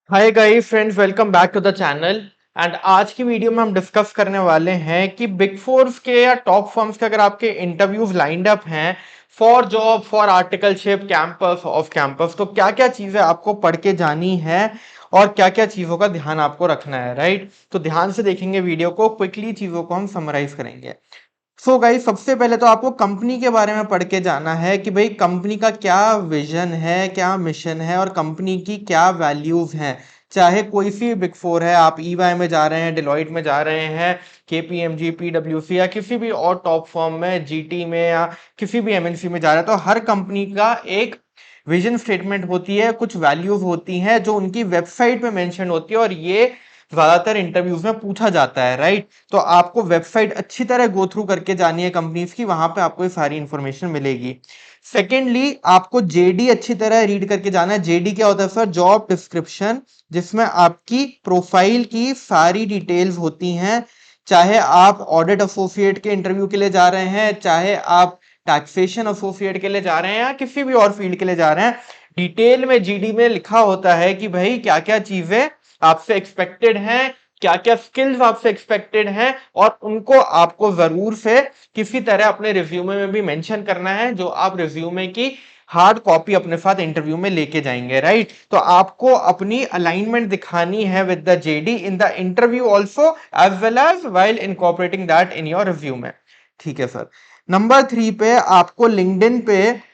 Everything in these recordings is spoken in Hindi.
Hi guys friends, welcome back to the channel. And आज की वीडियो में हम डिस्कस करने वाले हैं कि बिग फोर्स के या टॉप फर्म्स के अगर आपके इंटरव्यूज लाइंड अप हैं for job, for articleship, campus, off campus, तो क्या क्या चीजें आपको पढ़ के जानी है और क्या क्या चीजों का ध्यान आपको रखना है। राइट, तो ध्यान से देखेंगे वीडियो को, क्विकली चीजों को हम समराइज करेंगे। सो गाइस, सबसे पहले तो आपको कंपनी के बारे में पढ़ के जाना है कि भाई कंपनी का क्या विजन है, क्या मिशन है और कंपनी की क्या वैल्यूज हैं। चाहे कोई सी बिग फोर है, आप ईवाई में जा रहे हैं, डिलॉइट में जा रहे हैं, केपीएमजी, पीडब्ल्यूसी या किसी भी और टॉप फर्म में, जीटी में या किसी भी एमएनसी में जा रहे हैं, तो हर कंपनी का एक विजन स्टेटमेंट होती है, कुछ वैल्यूज होती हैं जो उनकी वेबसाइट पे मेंशन होती है और ये ज्यादातर इंटरव्यूज में पूछा जाता है। राइट, तो आपको वेबसाइट अच्छी तरह गो थ्रू करके जानी है कंपनीज की, वहां पे आपको ये सारी इंफॉर्मेशन मिलेगी। सेकेंडली, आपको जेडी अच्छी तरह रीड करके जाना है। जेडी क्या होता है सर? जॉब डिस्क्रिप्शन, जिसमें आपकी प्रोफाइल की सारी डिटेल्स होती हैं। चाहे आप ऑडिट एसोसिएट के इंटरव्यू के लिए जा रहे हैं, चाहे आप टैक्सेशन एसोसिएट के लिए जा रहे हैं या किसी भी और फील्ड के लिए जा रहे हैं, डिटेल में जीडी में लिखा होता है कि भाई क्या क्या चीजें आपसे एक्सपेक्टेड हैं, क्या क्या स्किल्स आपसे एक्सपेक्टेड हैं, और उनको आपको जरूर से किसी तरह अपने रिज्यूमे में भी मेंशन करना है, जो आप रिज्यूमे की हार्ड कॉपी अपने साथ इंटरव्यू में लेके जाएंगे। राइट, तो आपको अपनी अलाइनमेंट दिखानी है with the JD in the interview also, as well as while incorporating that in your resume. ठीक है सर। नंबर 3 पे आपको लिंक्डइन पे,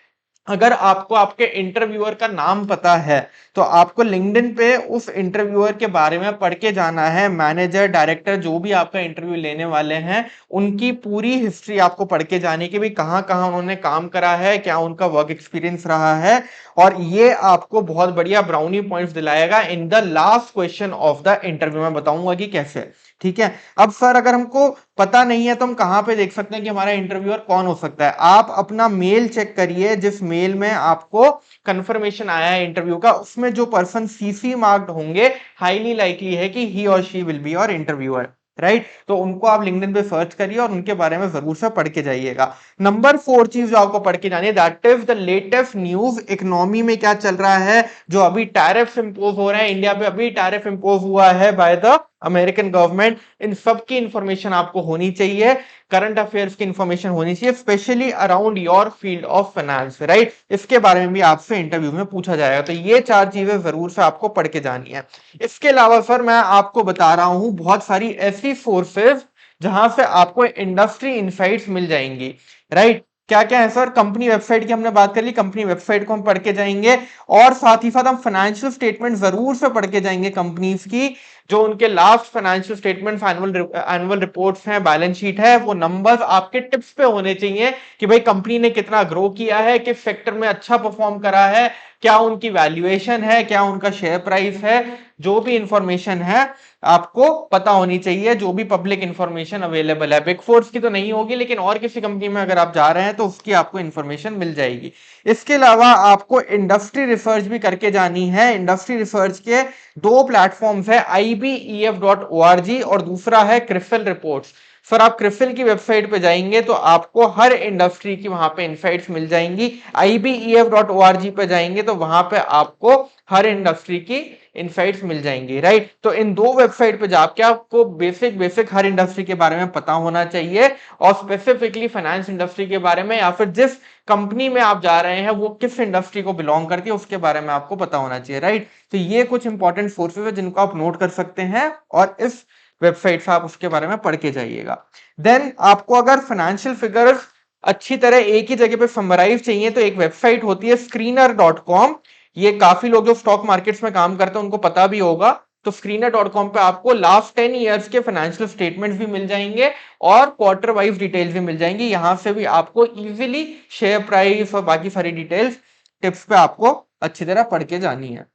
अगर आपको आपके इंटरव्यूअर का नाम पता है तो आपको लिंक्डइन पे उस इंटरव्यूअर के बारे में पढ़ के जाना है। मैनेजर, डायरेक्टर, जो भी आपका इंटरव्यू लेने वाले हैं, उनकी पूरी हिस्ट्री आपको पढ़ के जाने की, भी कहाँ कहाँ उन्होंने काम करा है, क्या उनका वर्क एक्सपीरियंस रहा है, और ये आपको बहुत बढ़िया ब्राउनी पॉइंट्स दिलाएगा in the last question of the interview. में बताऊंगा कि कैसे। ठीक है। अब सर, अगर हमको पता नहीं है तो हम कहां पे देख सकते हैं कि हमारा इंटरव्यूअर कौन हो सकता है? आप अपना मेल चेक करिए, जिस मेल में आपको कंफर्मेशन आया है इंटरव्यू का, उसमें जो पर्सन सीसी मार्क्ड होंगे, हाईली लाइकली है कि ही और she will be your interviewer. Right, तो उनको आप लिंक्डइन पे सर्च करिए और उनके बारे में जरूर से पढ़ के जाइएगा। नंबर 4 चीज जो आपको पढ़ के जानी है, that is the latest news. Economy में क्या चल रहा है, जो अभी टैरिफ इंपोज हो रहे हैं इंडिया पे, अभी टैरिफ इंपोज हुआ है बाय द अमेरिकन गवर्नमेंट, इन सब की इंफॉर्मेशन आपको होनी चाहिए। करंट अफेयर्स की इंफॉर्मेशन होनी चाहिए, specially around your field of finance. Right, इसके बारे में भी आपसे इंटरव्यू में पूछा जाएगा, तो ये 4 चीजें जरूर से आपको पढ़ के जानी है। इसके अलावा सर, मैं आपको बता रहा हूं बहुत सारी ऐसी सोर्सेज जहां से आपको इंडस्ट्री इंसाइट्स मिल जाएंगी। राइट, क्या क्या है सर? कंपनी वेबसाइट की हमने बात कर ली, कंपनी वेबसाइट को हम पढ़ के जाएंगे, और साथ ही साथ हम फाइनेंशियल स्टेटमेंट जरूर से पढ़ के जाएंगे कंपनीज की। जो उनके last financial statement, annual reports हैं, बैलेंस शीट है, वो नंबर्स आपके टिप्स पे होने चाहिए कि भाई कंपनी ने कितना ग्रो किया है, किस सेक्टर में अच्छा परफॉर्म करा है, क्या उनकी वैल्यूएशन है, क्या उनका शेयर प्राइस है। जो भी इंफॉर्मेशन है आपको पता होनी चाहिए, जो भी पब्लिक इंफॉर्मेशन अवेलेबल है। बिग फोर्स की तो नहीं होगी, लेकिन और किसी कंपनी में अगर आप जा रहे हैं तो उसकी आपको इंफॉर्मेशन मिल जाएगी। इसके अलावा आपको इंडस्ट्री रिसर्च भी करके जानी है। इंडस्ट्री रिसर्च के 2 प्लेटफॉर्म्स है, ibef.org और दूसरा है क्रिफिल रिपोर्ट्स। सर, आप क्रिफिल की वेबसाइट पे जाएंगे तो आपको हर इंडस्ट्री की वहां पे इनसाइट्स मिल जाएंगी। ibef.org पे जाएंगे तो वहां पे आपको हर इंडस्ट्री की इनसाइट्स मिल जाएंगी। राइट, तो इन 2 वेबसाइट पे जाके आपको बेसिक बेसिक हर इंडस्ट्री के बारे में पता होना चाहिए, और स्पेसिफिकली फाइनेंस इंडस्ट्री के बारे में, या फिर जिस कंपनी में आप जा रहे हैं वो किस इंडस्ट्री को बिलोंग करती है उसके बारे में आपको पता होना चाहिए। राइट, तो ये कुछ इंपॉर्टेंट सोर्सेज है जिनको आप नोट कर सकते हैं, और इस वेबसाइट से आप उसके बारे में पढ़ के जाइएगा। देन आपको अगर फाइनेंशियल फिगर्स अच्छी तरह एक ही जगह पे समराइज चाहिए तो एक वेबसाइट होती है screener.com। ये काफी लोग जो स्टॉक मार्केट्स में काम करते हैं उनको पता भी होगा। तो screener.com पे आपको लास्ट 10 ईयर्स के फाइनेंशियल स्टेटमेंट्स भी मिल जाएंगे और क्वार्टर वाइज डिटेल्स भी मिल जाएंगी। यहां से भी आपको इजीली शेयर प्राइस और बाकी सारी डिटेल्स, टिप्स पे आपको अच्छी तरह पढ़ के जानी है।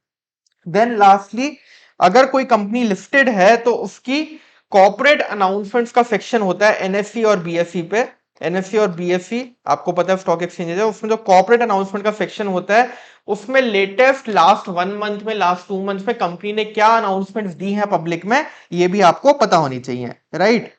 देन लास्टली, अगर कोई कंपनी लिस्टेड है तो उसकी कॉर्पोरेट अनाउंसमेंट्स का सेक्शन होता है एनएससी और बीएसई पे। एनएससी और बीएसई आपको पता है स्टॉक एक्सचेंज है, उसमें जो कॉर्पोरेट अनाउंसमेंट का सेक्शन होता है उसमें लेटेस्ट लास्ट 1 मंथ में, लास्ट 2 मंथ में कंपनी ने क्या अनाउंसमेंट्स दी हैं पब्लिक में, ये भी आपको पता होनी चाहिए। राइट,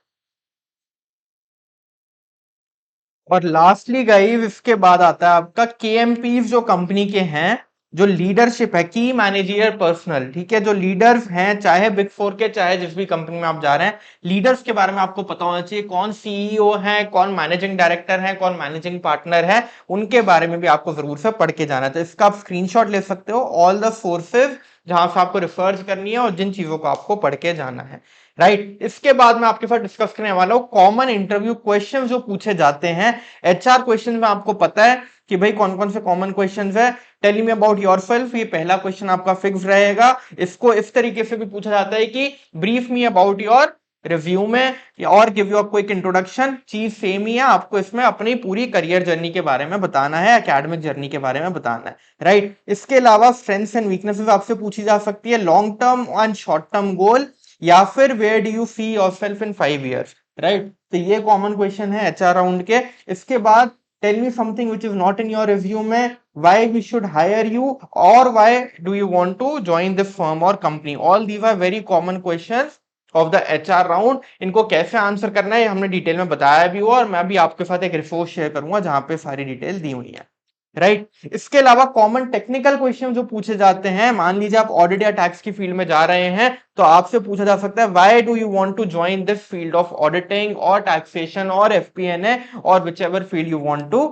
और लास्टली गाइस, इसके बाद आता है आपका केएमपीज जो कंपनी के हैं, जो लीडरशिप है, की मैनेजरियल पर्सनल, ठीक है, जो लीडर्स हैं चाहे बिग फोर के चाहे जिस भी कंपनी में आप जा रहे हैं, लीडर्स के बारे में आपको पता होना चाहिए, कौन सीईओ है, कौन मैनेजिंग डायरेक्टर है, कौन मैनेजिंग पार्टनर है, उनके बारे में भी आपको जरूर से पढ़ के जाना है। तो इसका आप स्क्रीनशॉट ले सकते हो, ऑल द सोर्सेज जहां से आपको रिसर्च करनी है और जिन चीजों को आपको पढ़ के जाना है, राइट। इसके बाद मैं आपके साथ डिस्कस करने वाला हूं कॉमन इंटरव्यू क्वेश्चन जो पूछे जाते हैं एचआर क्वेश्चन में। आपको पता है कि भाई कौन कौन से कॉमन क्वेश्चंस है। टेल मी अबाउट योरसेल्फ, ये पहला क्वेश्चन आपका फिक्स रहेगा। इसको इस तरीके से भी पूछा जाता है कि brief me about your resume और give you a quick introduction. चीज सेम ही है, आपको इसमें अपनी पूरी करियर जर्नी के बारे में बताना है, एकेडमिक जर्नी के बारे में बताना है, राइट। इसके अलावा स्ट्रेंथ्स एंड वीकनेसेस आपसे पूछी जा सकती है, long term and short term goal, या फिर where do you see yourself in 5 years, right. तो ये कॉमन क्वेश्चन है एचआर राउंड के। इसके बाद tell me something which is not in your resume, why we should hire you or why do you want to join this firm or company, all these are very common questions of the HR round। इनको कैसे आंसर करना है हमने डिटेल में बताया भी हुआ, और मैं भी आपके साथ एक रिसोर्स शेयर करूंगा जहां पे सारी डिटेल दी हुई है, राइट। इसके अलावा कॉमन टेक्निकल क्वेश्चन जो पूछे जाते हैं, मान लीजिए आप ऑडिट या टैक्स की फील्ड में जा रहे हैं, तो आपसे पूछा जा सकता है why do you want to join this field of auditing और टैक्सेशन और एफपीएनए और whichever field you want to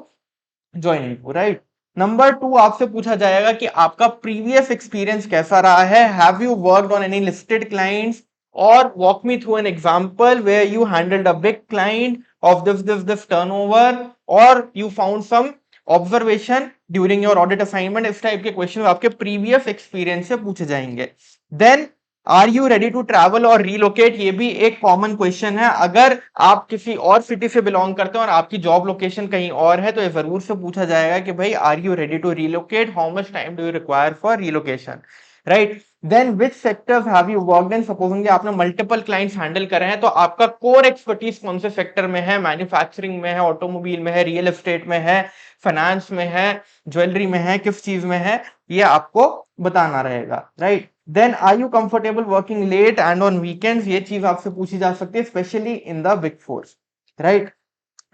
join into, right. Number 2 आपसे पूछा जाएगा कि आपका प्रीवियस एक्सपीरियंस कैसा रहा है, have you worked on any listed clients और walk me through an example where you handled a big client of this turnover और you found some observation during your audit assignment. इस टाइप के क्वेश्चन आपके प्रीवियस एक्सपीरियंस से पूछे जाएंगे। Then are you ready to travel और रीलोकेट, ये भी एक कॉमन क्वेश्चन है। अगर आप किसी और सिटी से बिलोंग करते हैं और आपकी जॉब लोकेशन कहीं और है, तो ये जरूर से पूछा जाएगा कि भाई are you ready to relocate, how much time do you require for relocation, right. Then which sectors have you worked in, supposing आपने मल्टीपल क्लाइंट्स हैंडल करे हैं, तो आपका कोर एक्सपर्टीज कौन से सेक्टर में है, मैन्युफैक्चरिंग में है, ऑटोमोबाइल में है, रियल एस्टेट में है, फाइनेंस में है, ज्वेलरी में है, किस चीज में है, ये आपको बताना रहेगा, right. Then are you comfortable working late and on weekends, ये चीज आपसे पूछी जा सकती है specially in the big fours, right.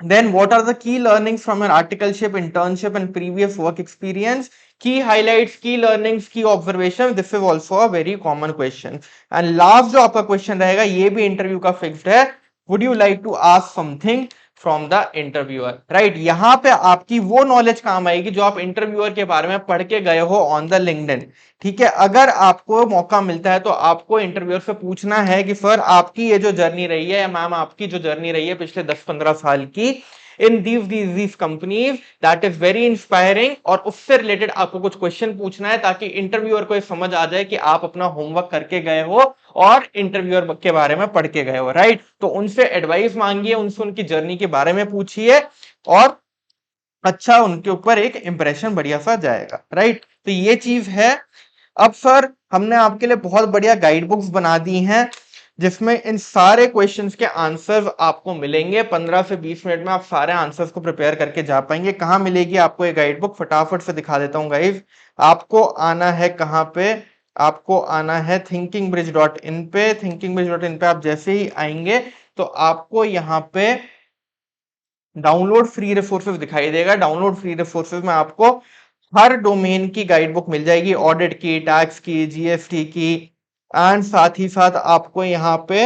Then what are the key learnings from your articleship, internship and previous work experience? Key highlights, key learnings, key observations. This is also a very common question. And last जो आपका question रहेगा, ये भी इंटरव्यू का फिक्स्ड है, would you like to ask something from the interviewer, right. यहां पे आपकी वो नॉलेज काम आएगी जो आप इंटरव्यूअर के बारे में पढ़ के गए हो ऑन द लिंक्डइन, ठीक है। अगर आपको मौका मिलता है तो आपको इंटरव्यूअर से पूछना है कि सर आपकी ये जो जर्नी रही है, या मैम आपकी जो जर्नी रही है पिछले 10-15 साल की इन these companies, that is very inspiring, और उससे रिलेटेड आपको कुछ क्वेश्चन पूछना है ताकि इंटरव्यूअर को समझ आ जाए कि आप अपना होमवर्क करके गए हो और इंटरव्यूअर के बारे में पढ़ के गए हो, राइट। तो उनसे एडवाइस मांगिए, उनसे उनकी जर्नी के बारे में पूछिए, और अच्छा उनके ऊपर एक इंप्रेशन बढ़िया सा जाएगा, राइट। तो ये चीज है। अब सर हमने आपके लिए बहुत बढ़िया गाइड बुक्स बना दी हैं जिसमें इन सारे क्वेश्चंस के आंसर्स आपको मिलेंगे। 15 से 20 मिनट में आप सारे आंसर्स को प्रिपेयर करके जा पाएंगे। कहाँ मिलेगी आपको ये गाइड बुक, फटाफट से दिखा देता हूँ गाइस। आपको आना है कहाँ पे, आपको आना है thinkingbridge.in पे। thinkingbridge.in पे आप जैसे ही आएंगे तो आपको यहाँ पे डाउनलोड फ्री रिसोर्सेज दिखाई देगा। डाउनलोड फ्री रिसोर्सेज में आपको हर डोमेन की गाइड बुक मिल जाएगी, ऑडिट की, टैक्स की, जीएसटी की, एंड साथ ही साथ आपको यहाँ पे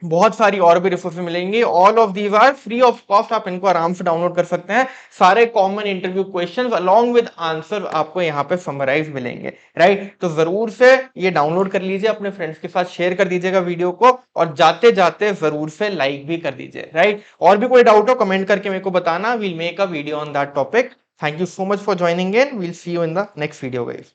बहुत सारी और भी रिसोर्सेज मिलेंगे। All of these are free of cost, आप इनको आराम से डाउनलोड कर सकते हैं। सारे common interview questions along with answer आपको यहाँ पे समराइज मिलेंगे, राइट। तो जरूर से ये डाउनलोड कर लीजिए, अपने फ्रेंड्स के साथ शेयर कर दीजिएगा वीडियो को, और जाते जाते जरूर से लाइक भी कर दीजिए, राइट। और भी कोई डाउट हो कमेंट करके मेरे को बताना, we'll make a video on that topic. Thank you so much for joining in, we'll see you in the next video guys.